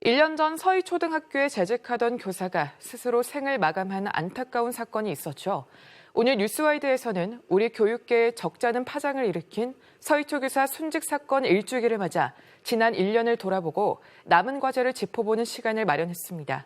1년 전 서희초등학교에 재직하던 교사가 스스로 생을 마감한 안타까운 사건이 있었죠. 오늘 뉴스와이드에서는 우리 교육계에 적잖은 파장을 일으킨 서희초 교사 순직 사건 일주기를 맞아 지난 1년을 돌아보고 남은 과제를 짚어보는 시간을 마련했습니다.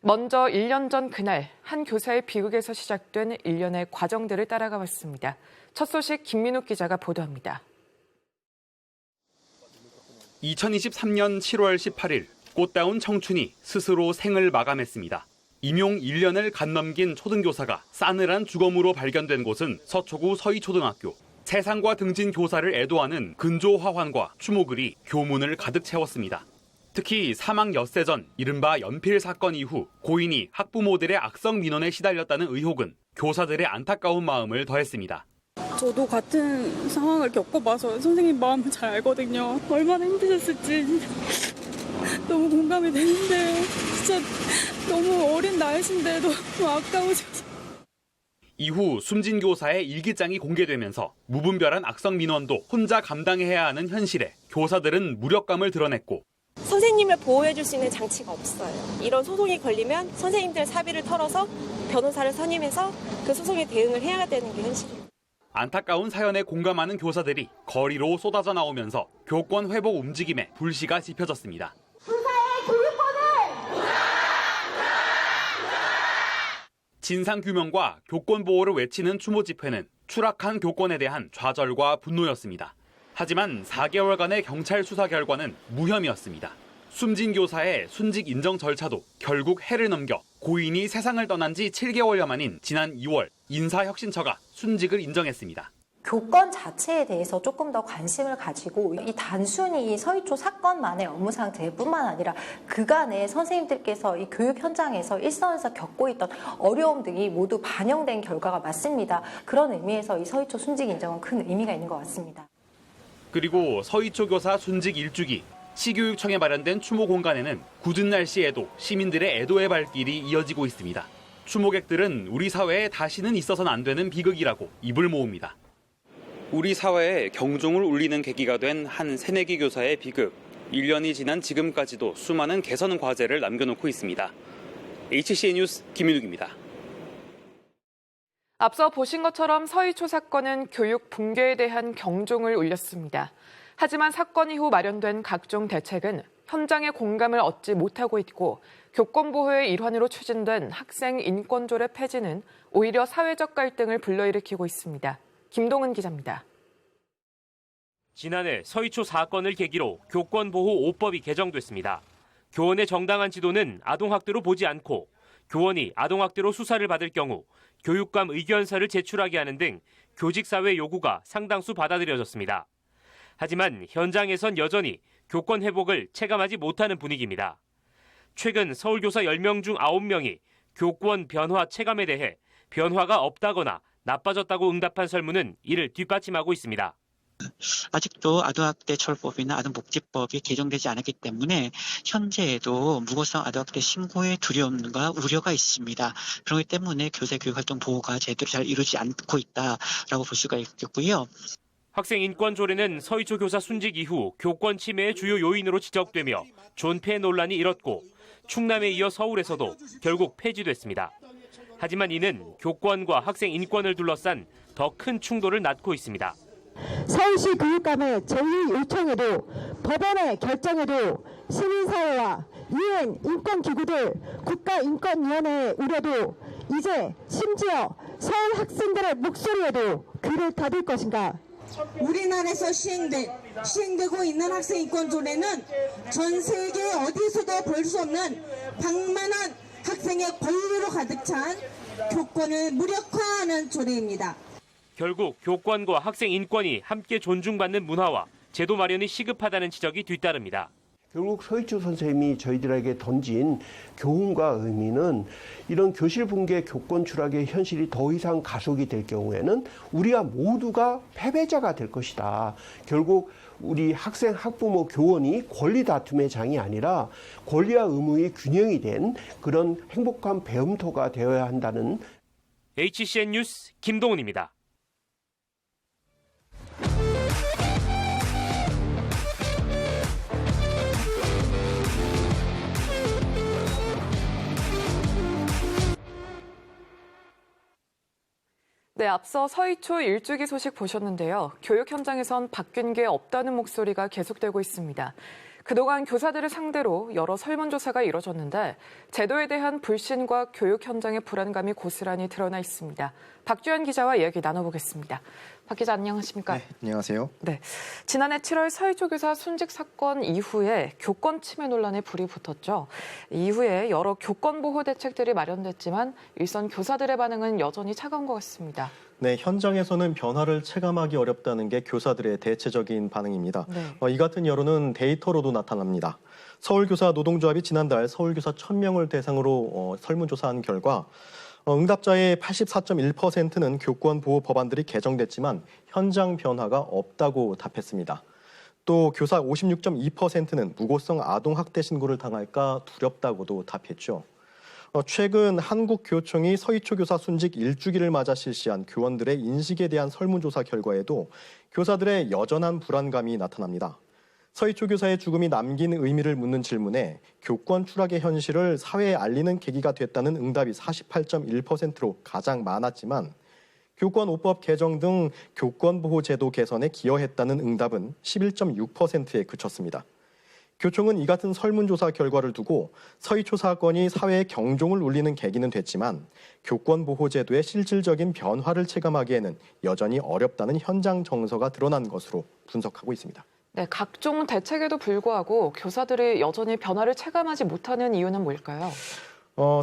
먼저 1년 전 그날 한 교사의 비극에서 시작된 일련의 과정들을 따라가 봤습니다. 첫 소식 김민욱 기자가 보도합니다. 2023년 7월 18일 꽃다운 청춘이 스스로 생을 마감했습니다. 임용 1년을 갓 넘긴 초등교사가 싸늘한 주검으로 발견된 곳은 서초구 서희초등학교. 세상과 등진 교사를 애도하는 근조 화환과 추모글이 교문을 가득 채웠습니다. 특히 사망 엿새 전 이른바 연필 사건 이후 고인이 학부모들의 악성 민원에 시달렸다는 의혹은 교사들의 안타까운 마음을 더했습니다. 저도 같은 상황을 겪어봐서 선생님 마음을 잘 알거든요. 얼마나 힘드셨을지 너무 공감이 되는데 진짜 너무 어린 나이신데 너무 아까우셔서. 이후 숨진 교사의 일기장이 공개되면서 무분별한 악성 민원도 혼자 감당해야 하는 현실에 교사들은 무력감을 드러냈고 선생님을 보호해줄 수 있는 장치가 없어요. 이런 소송이 걸리면 선생님들 사비를 털어서 변호사를 선임해서 그 소송에 대응을 해야 되는 게 현실입니다. 안타까운 사연에 공감하는 교사들이 거리로 쏟아져 나오면서 교권 회복 움직임에 불씨가 지펴졌습니다. 수사의 교육권을! 진상규명과 교권 보호를 외치는 추모 집회는 추락한 교권에 대한 좌절과 분노였습니다. 하지만 4개월간의 경찰 수사 결과는 무혐의였습니다. 숨진 교사의 순직 인정 절차도 결국 해를 넘겨 고인이 세상을 떠난 지 7개월여 만인 지난 2월 인사혁신처가 순직을 인정했습니다. 교권 자체에 대해서 조금 더 관심을 가지고 이 단순히 이 서희초 사건만의 업무 상태뿐만 아니라 그간의 선생님들께서 이 교육 현장에서 일선에서 겪고 있던 어려움 등이 모두 반영된 결과가 맞습니다. 그런 의미에서 이 서희초 순직 인정은 큰 의미가 있는 것 같습니다. 그리고 서희초 교사 순직 일주기, 시교육청에 마련된 추모 공간에는 굳은 날씨에도 시민들의 애도의 발길이 이어지고 있습니다. 추모객들은 우리 사회에 다시는 있어서는 안 되는 비극이라고 입을 모읍니다. 우리 사회에 경종을 울리는 계기가 된 한 새내기 교사의 비극. 1년이 지난 지금까지도 수많은 개선 과제를 남겨놓고 있습니다. HCN 뉴스 김민욱입니다. 앞서 보신 것처럼 서희초 사건은 교육 붕괴에 대한 경종을 울렸습니다. 하지만 사건 이후 마련된 각종 대책은 현장의 공감을 얻지 못하고 있고 교권 보호의 일환으로 추진된 학생 인권조례 폐지는 오히려 사회적 갈등을 불러일으키고 있습니다. 김동은 기자입니다. 지난해 서희초 사건을 계기로 교권보호 5법이 개정됐습니다. 교원의 정당한 지도는 아동학대로 보지 않고 교원이 아동학대로 수사를 받을 경우 교육감 의견서를 제출하게 하는 등 교직사회 요구가 상당수 받아들여졌습니다. 하지만 현장에선 여전히 교권 회복을 체감하지 못하는 분위기입니다. 최근 서울교사 10명 중 9명이 교권 변화 체감에 대해 변화가 없다거나 나빠졌다고 응답한 설문은 이를 뒷받침하고 있습니다. 아직도 아동학대처벌법이나 아동복지법이 개정되지 않았기 때문에 현재에도 무고성 아동학대 신고의 두려움과 우려가 있습니다. 그렇기 때문에 교사 교육활동 보호가 제대로 잘 이루어지지 않고 있다라고 볼 수가 있겠고요. 학생 인권 조례는 서희초 교사 순직 이후 교권 침해의 주요 요인으로 지적되며 존폐 논란이 일었고 충남에 이어 서울에서도 결국 폐지됐습니다. 하지만 이는 교권과 학생 인권을 둘러싼 더 큰 충돌을 낳고 있습니다. 서울시 교육감의 제의 요청에도 법원의 결정에도 시민사회와 유엔 인권기구들 국가인권위원회의 우려도 이제 심지어 서울 학생들의 목소리에도 귀를 닫을 것인가. 우리나라에서 시행되고 있는 학생인권조례는 전 세계 어디서도 볼 수 없는 방만한 학생의 권리로 가득 찬 교권을 무력화하는 조례입니다. 결국 교권과 학생 인권이 함께 존중받는 문화와 제도 마련이 시급하다는 지적이 뒤따릅니다. 결국 서희초 선생님이 저희들에게 던진 교훈과 의미는 이런 교실 붕괴 교권 추락의 현실이 더 이상 가속이 될 경우에는 우리가 모두가 패배자가 될 것이다. 결국 우리 학생, 학부모, 교원이 권리 다툼의 장이 아니라 권리와 의무의 균형이 된 그런 행복한 배움터가 되어야 한다는 HCN 뉴스 김동훈입니다. 네, 앞서 서희초 일주기 소식 보셨는데요. 교육 현장에선 바뀐 게 없다는 목소리가 계속되고 있습니다. 그동안 교사들을 상대로 여러 설문조사가 이뤄졌는데 제도에 대한 불신과 교육 현장의 불안감이 고스란히 드러나 있습니다. 박주연 기자와 이야기 나눠보겠습니다. 박 기자 안녕하십니까? 네, 안녕하세요. 네, 지난해 7월 서희초 교사 순직 사건 이후에 교권 침해 논란에 불이 붙었죠. 이후에 여러 교권 보호 대책들이 마련됐지만 일선 교사들의 반응은 여전히 차가운 것 같습니다. 네, 현장에서는 변화를 체감하기 어렵다는 게 교사들의 대체적인 반응입니다. 네. 이 같은 여론은 데이터로도 나타납니다. 서울교사 노동조합이 지난달 서울교사 1,000명을 대상으로 설문조사한 결과 응답자의 84.1%는 교권 보호 법안들이 개정됐지만 현장 변화가 없다고 답했습니다. 또 교사 56.2%는 무고성 아동학대 신고를 당할까 두렵다고도 답했죠. 최근 한국교총이 서희초 교사 순직 일주기를 맞아 실시한 교원들의 인식에 대한 설문조사 결과에도 교사들의 여전한 불안감이 나타납니다. 서희초 교사의 죽음이 남긴 의미를 묻는 질문에 교권 추락의 현실을 사회에 알리는 계기가 됐다는 응답이 48.1%로 가장 많았지만 교권 5법 개정 등 교권 보호 제도 개선에 기여했다는 응답은 11.6%에 그쳤습니다. 교총은 이 같은 설문조사 결과를 두고 서희초 사건이 사회에 경종을 울리는 계기는 됐지만 교권 보호 제도의 실질적인 변화를 체감하기에는 여전히 어렵다는 현장 정서가 드러난 것으로 분석하고 있습니다. 네, 각종 대책에도 불구하고 교사들이 여전히 변화를 체감하지 못하는 이유는 뭘까요?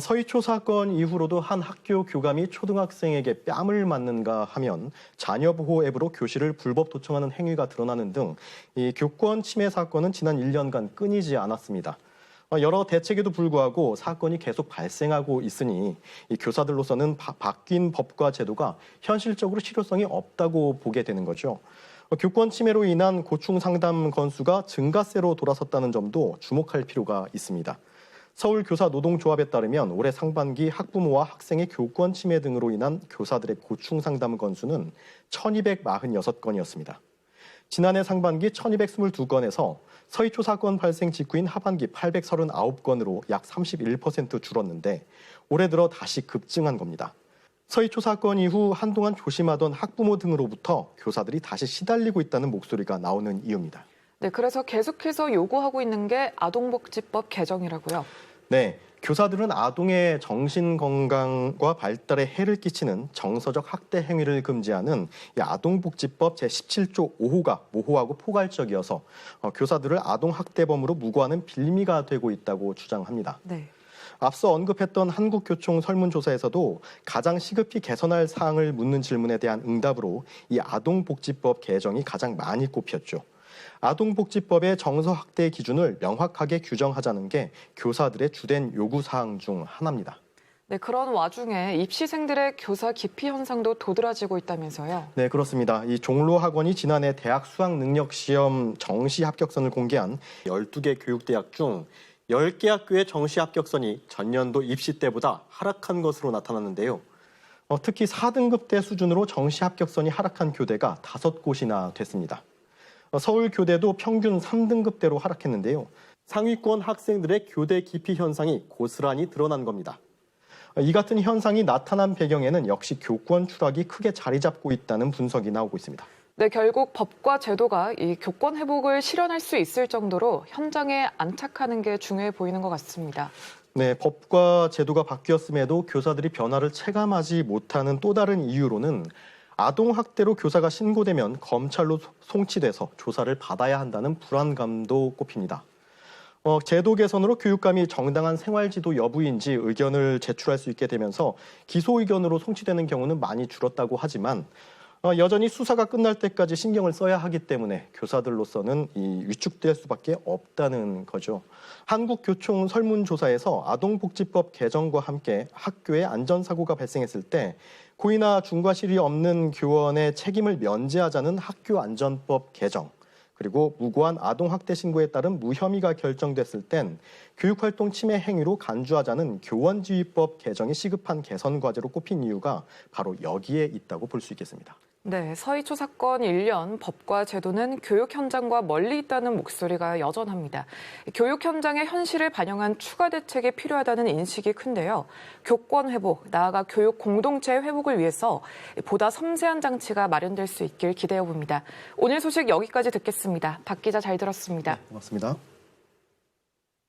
서희초 사건 이후로도 한 학교 교감이 초등학생에게 뺨을 맞는가 하면 자녀 보호 앱으로 교실을 불법 도청하는 행위가 드러나는 등 이 교권 침해 사건은 지난 1년간 끊이지 않았습니다. 여러 대책에도 불구하고 사건이 계속 발생하고 있으니 이 교사들로서는 바뀐 법과 제도가 현실적으로 실효성이 없다고 보게 되는 거죠. 교권 침해로 인한 고충 상담 건수가 증가세로 돌아섰다는 점도 주목할 필요가 있습니다. 서울교사 노동조합에 따르면 올해 상반기 학부모와 학생의 교권 침해 등으로 인한 교사들의 고충 상담 건수는 1,246건이었습니다. 지난해 상반기 1,222건에서 서희초 사건 발생 직후인 하반기 839건으로 약 31% 줄었는데 올해 들어 다시 급증한 겁니다. 서희초 사건 이후 한동안 조심하던 학부모 등으로부터 교사들이 다시 시달리고 있다는 목소리가 나오는 이유입니다. 네, 그래서 계속해서 요구하고 있는 게 아동복지법 개정이라고요. 네, 교사들은 아동의 정신건강과 발달에 해를 끼치는 정서적 학대 행위를 금지하는 이 아동복지법 제17조 5호가 모호하고 포괄적이어서 교사들을 아동학대범으로 무고하는 빌미가 되고 있다고 주장합니다. 네. 앞서 언급했던 한국교총 설문조사에서도 가장 시급히 개선할 사항을 묻는 질문에 대한 응답으로 이 아동복지법 개정이 가장 많이 꼽혔죠. 아동복지법의 정서학대 기준을 명확하게 규정하자는 게 교사들의 주된 요구사항 중 하나입니다. 네, 그런 와중에 입시생들의 교사 기피 현상도 도드라지고 있다면서요? 네, 그렇습니다. 이 종로학원이 지난해 대학 수학능력시험 정시 합격선을 공개한 12개 교육대학 중 10개 학교의 정시 합격선이 전년도 입시 때보다 하락한 것으로 나타났는데요. 특히 4등급대 수준으로 정시 합격선이 하락한 교대가 5곳이나 됐습니다. 서울교대도 평균 3등급대로 하락했는데요. 상위권 학생들의 교대 기피 현상이 고스란히 드러난 겁니다. 이 같은 현상이 나타난 배경에는 역시 교권 추락이 크게 자리 잡고 있다는 분석이 나오고 있습니다. 네, 결국 법과 제도가 이 교권 회복을 실현할 수 있을 정도로 현장에 안착하는 게 중요해 보이는 것 같습니다. 네, 법과 제도가 바뀌었음에도 교사들이 변화를 체감하지 못하는 또 다른 이유로는 아동학대로 교사가 신고되면 검찰로 송치돼서 조사를 받아야 한다는 불안감도 꼽힙니다. 제도 개선으로 교육감이 정당한 생활지도 여부인지 의견을 제출할 수 있게 되면서 기소 의견으로 송치되는 경우는 많이 줄었다고 하지만 여전히 수사가 끝날 때까지 신경을 써야 하기 때문에 교사들로서는 위축될 수밖에 없다는 거죠. 한국교총 설문조사에서 아동복지법 개정과 함께 학교에 안전사고가 발생했을 때 고의나 중과실이 없는 교원의 책임을 면제하자는 학교안전법 개정, 그리고 무고한 아동학대 신고에 따른 무혐의가 결정됐을 땐 교육활동 침해 행위로 간주하자는 교원지휘법 개정이 시급한 개선 과제로 꼽힌 이유가 바로 여기에 있다고 볼 수 있겠습니다. 네, 서희초 사건 1년, 법과 제도는 교육 현장과 멀리 있다는 목소리가 여전합니다. 교육 현장의 현실을 반영한 추가 대책이 필요하다는 인식이 큰데요. 교권 회복, 나아가 교육 공동체 회복을 위해서 보다 섬세한 장치가 마련될 수 있길 기대해 봅니다. 오늘 소식 여기까지 듣겠습니다. 박 기자 잘 들었습니다. 고맙습니다.